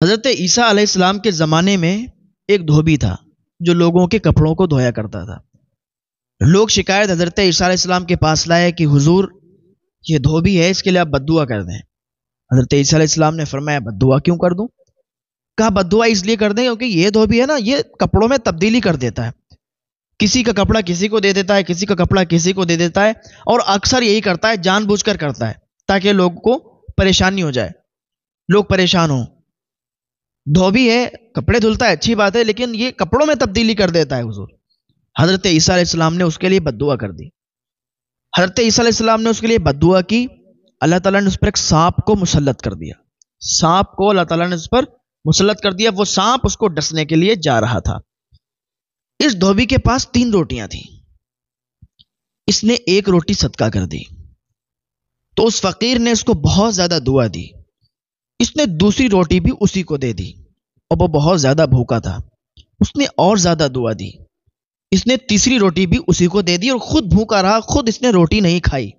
حضرت عیسیٰ علیہ السلام کے زمانے میں ایک دھوبی تھا جو لوگوں کے کپڑوں کو دھویا کرتا تھا۔ لوگ شکایت حضرت عیسیٰ علیہ السلام کے پاس لائے کہ حضور یہ دھوبی ہے، اس کے لیے آپ بد دعا کر دیں۔ حضرت عیسیٰ علیہ السلام نے فرمایا بد دعا کیوں کر دوں؟ کہا بد دعا اس لیے کر دیں کیونکہ یہ دھوبی ہے نا، یہ کپڑوں میں تبدیلی کر دیتا ہے، کسی کا کپڑا کسی کو دے دیتا ہے، کسی کا کپڑا کسی کو دے دیتا ہے، اور اکثر یہی کرتا ہے، جان بوجھ کر کرتا ہے تاکہ لوگوں کو پریشانی ہو جائے، لوگ پریشان ہوں۔ دھوبی ہے، کپڑے دھلتا ہے، اچھی بات ہے، لیکن یہ کپڑوں میں تبدیلی کر دیتا ہے حضور۔ حضرت عیسیٰ علیہ السلام نے اس کے لیے بد دعا کر دی۔ حضرت عیسیٰ علیہ السلام نے اس کے لیے بد دعا کی، اللہ تعالیٰ نے اس پر ایک سانپ کو مسلط کر دیا۔ سانپ کو اللہ تعالیٰ نے اس پر مسلط کر دیا، وہ سانپ اس کو ڈسنے کے لیے جا رہا تھا۔ اس دھوبی کے پاس 3 روٹیاں تھیں، اس نے 1 روٹی صدقہ کر دی، تو اس فقیر نے اس کو بہت زیادہ دعا دی، اس نے دوسری روٹی بھی اسی کو دے دی، اور وہ بہت زیادہ بھوکا تھا، اس نے اور زیادہ دعا دی، اس نے تیسری روٹی بھی اسی کو دے دی، اور خود بھوکا رہا، خود اس نے روٹی نہیں کھائی۔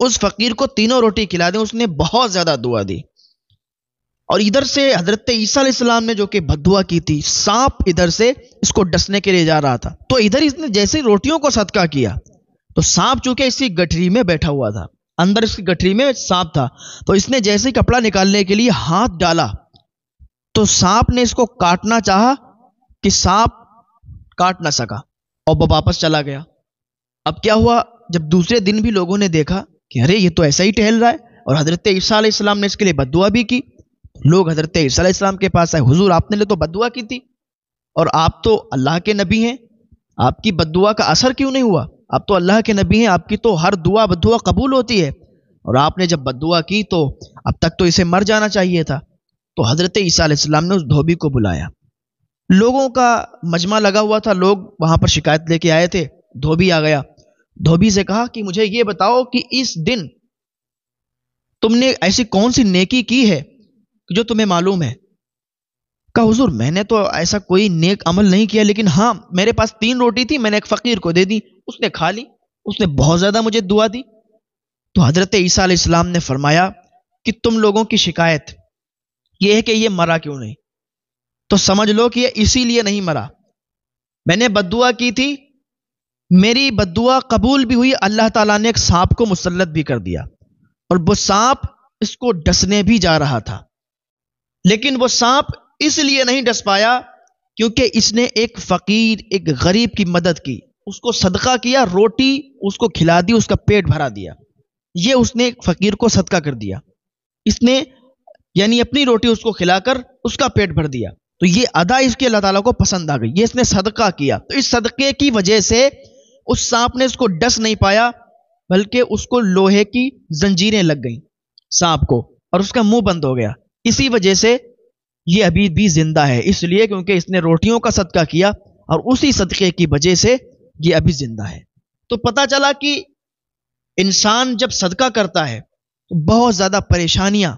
اس فقیر کو 3 روٹی کھلا دیں، اس نے بہت زیادہ دعا دی۔ اور ادھر سے حضرت عیسیٰ علیہ السلام نے جو کہ بد دعا کی تھی، سانپ ادھر سے اس کو ڈسنے کے لیے جا رہا تھا، تو ادھر اس نے جیسے روٹیوں کو صدقہ کیا تو سانپ چونکہ اس کی گٹھری میں بیٹھا ہوا تھا، اندر اس کی گٹھری میں سانپ تھا، تو اس نے جیسے کپڑا نکالنے کے لیے ہاتھ ڈالا تو سانپ نے اس کو کاٹنا چاہا کہ سانپ کاٹ نہ سکا، اور وہ واپس چلا گیا۔ اب کیا ہوا، جب دوسرے دن بھی لوگوں نے دیکھا کہ ارے یہ تو ایسا ہی ٹہل رہا ہے، اور حضرت عیسیٰ علیہ السلام نے اس کے لیے بد دعا بھی کی، لوگ حضرت عیسیٰ علیہ السلام کے پاس آئے، حضور آپ نے تو بد دعا کی تھی، اور آپ تو اللہ کے نبی ہیں، آپ کی بد دعا کا اثر کیوں نہیں ہوا؟ آپ تو اللہ کے نبی ہیں، آپ کی تو ہر دعا بد دعا قبول ہوتی ہے، اور آپ نے جب بد دعا کی تو اب تک تو اسے مر جانا چاہیے تھا۔ تو حضرت عیسیٰ علیہ السلام نے اس دھوبی کو بلایا، لوگوں کا مجمع لگا ہوا تھا، لوگ وہاں پر شکایت لے کے آئے تھے۔ دھوبی آ گیا، دھوبی سے کہا کہ مجھے یہ بتاؤ کہ اس دن تم نے ایسی کون سی نیکی کی ہے جو تمہیں معلوم ہے؟ کہا حضور میں نے تو ایسا کوئی نیک عمل نہیں کیا، لیکن ہاں میرے پاس 3 روٹی تھی، میں نے ایک فقیر کو دے دی، اس نے کھا لی، اس نے بہت زیادہ مجھے دعا دی۔ تو حضرت عیسیٰ علیہ السلام نے فرمایا کہ تم لوگوں کی شکایت یہ ہے کہ یہ مرا کیوں نہیں، تو سمجھ لو کہ یہ اسی لیے نہیں مرا، میں نے بد دعا کی تھی، میری بد دعا قبول بھی ہوئی، اللہ تعالیٰ نے ایک سانپ کو مسلط بھی کر دیا، اور وہ سانپ اس کو ڈسنے بھی جا رہا تھا، لیکن وہ سانپ اس لیے نہیں ڈس پایا کیونکہ اس نے ایک فقیر، ایک غریب کی مدد کی، اس کو صدقہ کیا، روٹی اس کو کھلا دی، اس کا پیٹ بھرا دیا، یہ اس نے ایک فقیر کو صدقہ کر دیا، اس نے یعنی اپنی روٹی اس کو کھلا کر اس کا پیٹ بھر دیا، تو یہ ادا اس کے اللہ تعالیٰ کو پسند آ گئی، یہ اس نے صدقہ کیا، تو اس صدقے کی وجہ سے اس سانپ نے اس کو ڈس نہیں پایا، بلکہ اس کو لوہے کی زنجیریں لگ گئیں سانپ کو، اور اس کا منہ بند ہو گیا، اسی وجہ سے یہ ابھی بھی زندہ ہے، اس لیے کیونکہ اس نے روٹیوں کا صدقہ کیا، اور اسی صدقے کی وجہ سے یہ ابھی زندہ ہے۔ تو پتہ چلا کہ انسان جب صدقہ کرتا ہے تو بہت زیادہ پریشانیاں،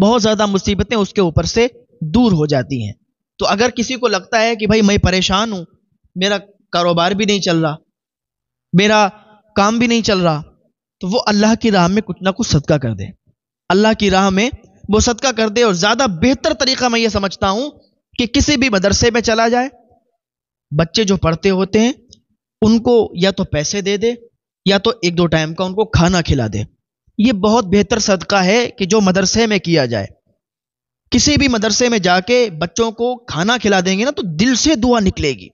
بہت زیادہ مصیبتیں اس کے اوپر سے دور ہو جاتی ہیں۔ تو اگر کسی کو لگتا ہے کہ بھائی میں پریشان ہوں، میرا کاروبار بھی نہیں چل رہا، میرا کام بھی نہیں چل رہا، تو وہ اللہ کی راہ میں کچھ نہ کچھ صدقہ کر دے، اللہ کی راہ میں وہ صدقہ کر دے، اور زیادہ بہتر طریقہ میں یہ سمجھتا ہوں کہ کسی بھی مدرسے میں چلا جائے، بچے جو پڑھتے ہوتے ہیں ان کو یا تو پیسے دے دے یا تو 1-2 ٹائم کا ان کو کھانا کھلا دے، یہ بہت بہتر صدقہ ہے کہ جو مدرسے میں کیا جائے۔ کسی بھی مدرسے میں جا کے بچوں کو کھانا کھلا دیں گے نا تو دل سے دعا نکلے گی،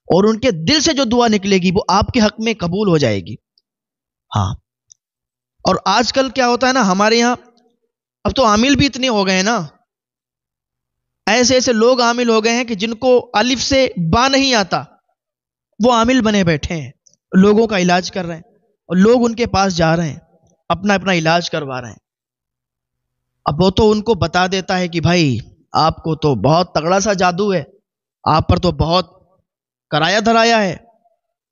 اور ان کے دل سے جو دعا نکلے گی وہ آپ کے حق میں قبول ہو جائے گی۔ ہاں، اور آج کل کیا ہوتا ہے نا، ہمارے یہاں اب تو عامل بھی اتنے ہو گئے ہیں نا، ایسے ایسے لوگ عامل ہو گئے ہیں کہ جن کو الف سے با نہیں آتا، وہ عامل بنے بیٹھے ہیں، لوگوں کا علاج کر رہے ہیں، اور لوگ ان کے پاس جا رہے ہیں، اپنا اپنا علاج کروا رہے ہیں۔ اب وہ تو ان کو بتا دیتا ہے کہ بھائی آپ کو تو بہت تگڑا سا جادو ہے، آپ پر تو بہت کرایا دھرایا ہے،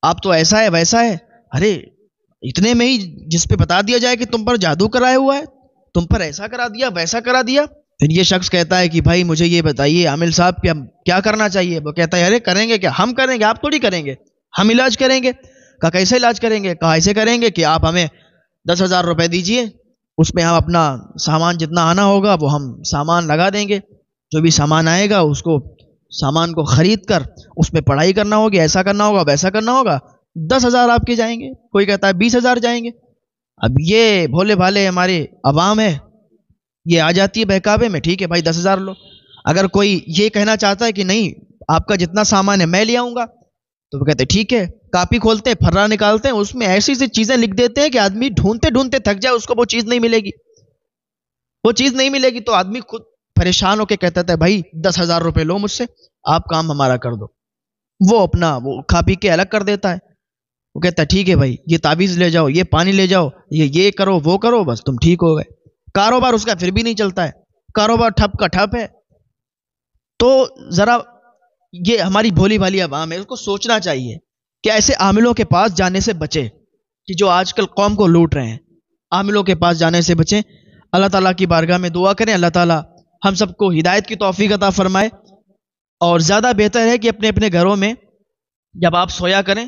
آپ تو ایسا ہے ویسا ہے۔ ارے اتنے میں ہی جس پہ بتا دیا جائے کہ تم پر جادو کرایا ہوا ہے، تم پر ایسا کرا دیا ویسا کرا دیا، پھر یہ شخص کہتا ہے کہ بھائی مجھے یہ بتائیے عامل صاحب کیا کرنا چاہیے؟ وہ کہتا ہے ارے کریں گے کیا، ہم کریں گے، آپ تھوڑی کریں گے، ہم علاج کریں گے۔ کہا کیسے علاج کریں گے؟ کہا ایسے کریں گے کہ آپ ہمیں 10,000 روپے دیجئے، اس میں ہم اپنا سامان جتنا آنا ہوگا وہ ہم سامان لگا دیں گے، جو بھی سامان آئے گا اس کو سامان کو خرید کر اس پہ پڑھائی کرنا ہوگی، ایسا کرنا ہوگا، ویسا کرنا ہوگا، 10,000 آپ کے جائیں گے، کوئی کہتا ہے 20,000 جائیں گے۔ اب یہ بھولے بھالے ہمارے عوام ہے، یہ آ جاتی ہے بہکاوے میں، ٹھیک ہے بھائی 10,000 لو۔ اگر کوئی یہ کہنا چاہتا ہے کہ نہیں آپ کا جتنا سامان ہے میں لے آؤں گا، تو وہ کہتے ٹھیک ہے، کاپی کھولتے ہیں، پھرا نکالتے ہیں، اس میں ایسی ایسی چیزیں لکھ دیتے ہیں کہ آدمی ڈھونڈتے ڈھونڈتے تھک جائے، اس کو وہ چیز نہیں ملے گی، وہ چیز نہیں ملے گی، تو آدمی خود پریشان ہو کے کہتا تھا بھائی 10,000 روپے لو مجھ سے، آپ کام ہمارا کر دو۔ وہ اپنا وہ کھا پی کے الگ کر دیتا ہے، وہ کہتا ہے ٹھیک ہے بھائی یہ تعویذ لے جاؤ، یہ پانی لے جاؤ، یہ کرو وہ کرو، بس تم ٹھیک ہو گئے۔ کاروبار اس کا پھر بھی نہیں چلتا ہے، کاروبار ٹھپ کا ٹھپ ہے۔ تو ذرا یہ ہماری بھولی بھالی عوام ہے، اس کو سوچنا چاہیے کہ ایسے عاملوں کے پاس جانے سے بچے کہ جو آج کل قوم کو لوٹ رہے ہیں، عاملوں کے پاس جانے سے بچیں۔ اللہ تعالیٰ کی بارگاہ میں دعا کریں، اللہ تعالیٰ ہم سب کو ہدایت کی توفیق عطا فرمائے، اور زیادہ بہتر ہے کہ اپنے اپنے گھروں میں جب آپ سویا کریں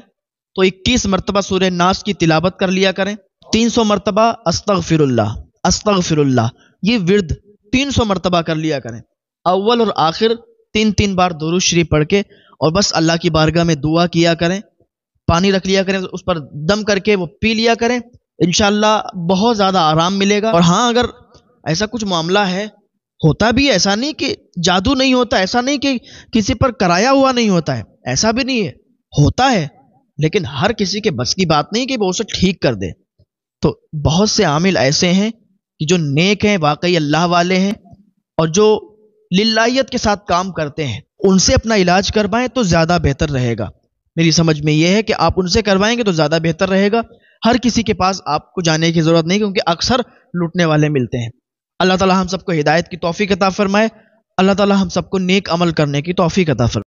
تو 21 مرتبہ سورہ ناس کی تلاوت کر لیا کریں، 300 مرتبہ استغفر اللہ استغفر اللہ، یہ ورد 300 مرتبہ کر لیا کریں، اول اور آخر 3 بار درود شریف پڑھ کے، اور بس اللہ کی بارگاہ میں دعا کیا کریں، پانی رکھ لیا کریں، اس پر دم کر کے وہ پی لیا کریں، انشاءاللہ بہت زیادہ آرام ملے گا۔ اور ہاں اگر ایسا کچھ معاملہ ہے، ہوتا بھی ایسا نہیں کہ جادو نہیں ہوتا، ایسا نہیں کہ کسی پر کرایا ہوا نہیں ہوتا ہے، ایسا بھی نہیں ہے، ہوتا ہے، لیکن ہر کسی کے بس کی بات نہیں کہ وہ اسے ٹھیک کر دے۔ تو بہت سے عامل ایسے ہیں کہ جو نیک ہیں، واقعی اللہ والے ہیں، اور جو للہیت کے ساتھ کام کرتے ہیں، ان سے اپنا علاج کروائیں تو زیادہ بہتر رہے گا۔ میری سمجھ میں یہ ہے کہ آپ ان سے کروائیں گے تو زیادہ بہتر رہے گا، ہر کسی کے پاس آپ کو جانے کی ضرورت نہیں، کیونکہ اکثر لوٹنے والے ملتے ہیں۔ اللہ تعالی ہم سب کو ہدایت کی توفیق عطا فرمائے، اللہ تعالی ہم سب کو نیک عمل کرنے کی توفیق عطا فرمائے۔